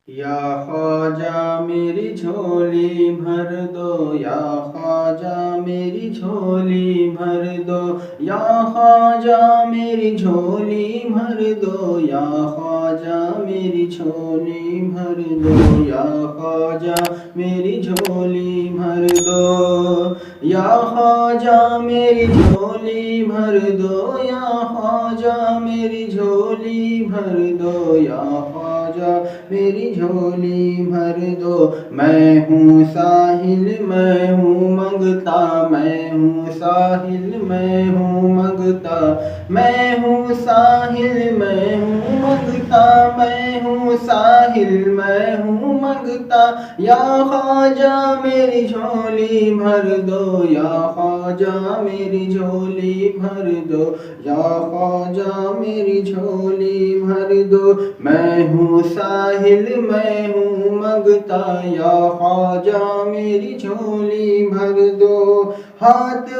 یا خواجہ میری جھولی بھر دو، یا خواجہ میری جھولی بھر دو، یا خواجہ میری جھولی بھر دو، یا خواجہ میری جھولی بھر دو، یا خواجہ میری جھولی بھر دو، یا خواجہ میری جھولی بھر دو، یا خواجہ میری جھولی بھر دو، یا خواجہ میری جھولی بھر دو۔ میں ہوں ساحل میں ہوں منگتا، میں ہوں ساحل میں ہوں منگتا، میں ہوں ساحل میں ہوں منگتا، میں ہوں ساحل میں ہوں منگتا، یا خواجہ میری جھولی بھر دو، یا خواجہ میری جھولی بھر دو، یا خواجہ میری جھولی بھر دو۔ میں ہوں ساحل میں ہوں منگتا، یا خواجہ میری جھولی بھر دو۔ ہاتھ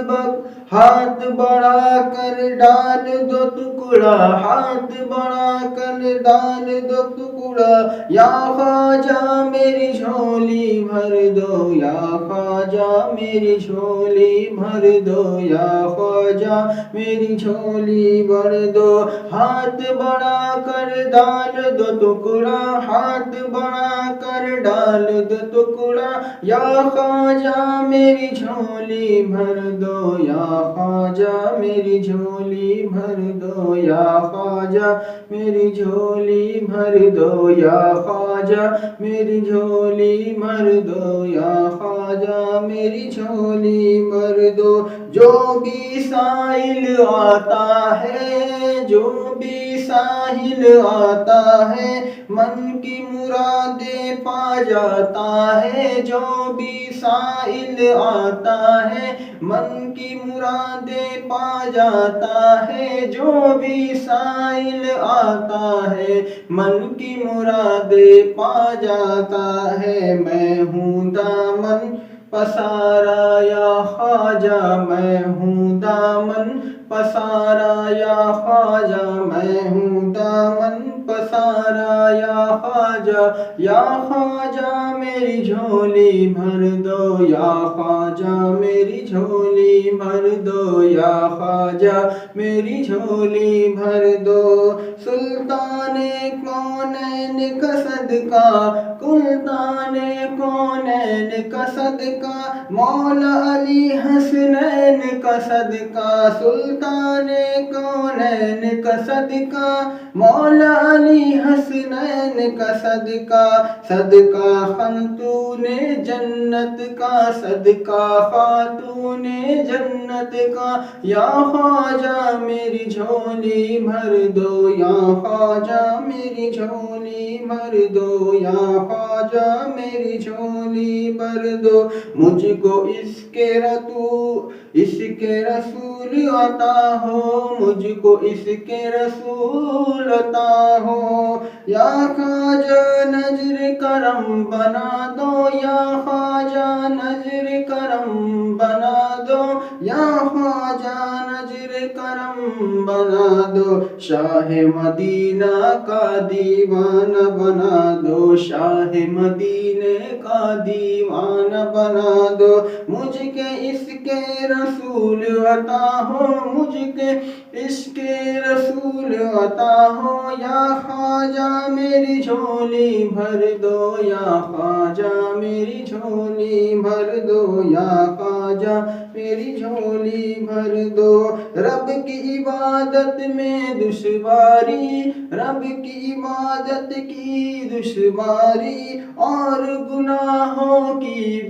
بڑھا کر ڈال دو ٹکڑا، ہاتھ بڑھا کر ڈال دو ٹکڑا، یا خواجہ میری جھولی بھر دو، یا خواجہ میری جھولی بھر دو، یا خواجہ میری جھولی بھر دو۔ ہاتھ بڑھا کر ڈال دو ٹکڑا، ہاتھ بڑھا کر ڈال دو ٹکڑا، یا خواجہ میری جھولی بھر دو، یا خواجہ میری جھولی بھر دو، یا خواجہ میری جھولی بھر دو، یا خواجہ میری جھولی بھر دو، یا خواجہ میری جھولی بھر دو۔ جو بھی سائل آتا ہے، جو بھی ساحل آتا ہے، من کی مرادیں پا جاتا ہے، جو بھی سائل آتا ہے، من کی مرادیں پا جاتا ہے، جو بھی سائل آتا ہے، من کی مرادیں پا جاتا ہے۔ میں ہوں دامن پسارا یا خواجہ، میں ہوں دامن پسارا یا خواجہ، میں ہوں دامن پسارا یا خواجہ، یا خواجہ میری جھولی بھر دو، یا خواجہ میری جھولی بھر دو، یا خواجہ میری جھولی بھر دو۔ سلطان کونین کا صدقہ، سلطان کونین کا صدقہ، مولا علی حسنین کا صدقہ، سلطان کونین کا صدقہ، مولا علی حسنین کا صدقہ، صدقہ خاتون جنت کا، صدقہ خاتون جنت کا، یا خواجہ میری جھولی بھر دو، یا خواجہ میری جھولی بھر دو، یا خواجہ میری جھولی بھر دو۔ مجھ کو اس کے رسول عطا ہو، مجھ کو اس کے رسول عطا ہو، یا خواجہ نظر کرم بنا دو، یا خواجہ نظر کرم بنا دو، یا خواجہ نظر کرم بنا دو۔ شاہ مدینہ کا دیوانہ بنا دو، شاہ مدینہ کا دیوانہ بنا دو۔ مجھ کے اس کے رسول عطا ہو، مجھ کے اس کے رسول عطا ہو، یا خواجہ میری جھولی بھر دو، یا خواجہ میری جھولی بھر دو، یا خواجہ میری جھولی بھر دو۔ رب کی عبادت میں دشواری، رب کی عبادت کی دشواری، اور گناہوں کی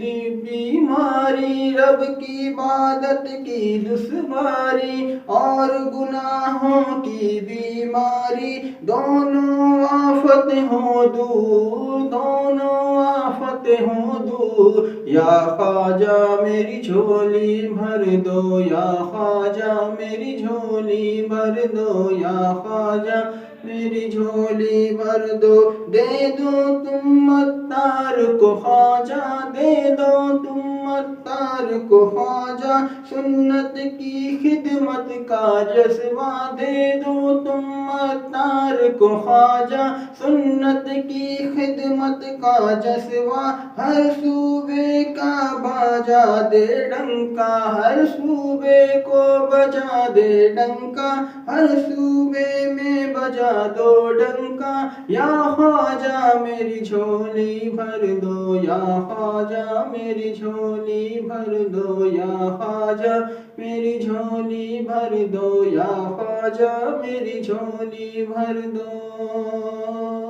بیماری، رب کی عبادت کی دشواری اور گناہوں کی بیماری، دونوں آفت ہوں دور، دونوں آفت ہوں دور، یا خواجہ میری جھولی بھر دو، یا خواجہ میری جھولی بھر دو، یا خواجہ میری جھولی بھر دو۔ دے دو تم عطار کو خواجہ، دے دو تم عطار کو خواجہ، سنت کی خدمت کا جذبہ دے دو تم عطار کو خواجہ، سنت کی خدمت کا جذبہ، ہر صوبے کا بجا دے ڈنکا، ہر صوبے کو بجا دے ڈنکا، ہر صوبے میں بجا دو ڈنکا، یا خواجہ میری جھولی بھر دو، یا خواجہ میری جھولی بھر دو، یا خواجہ میری جھولی بھر دو، یا خواجہ میری جھولی بھر دو۔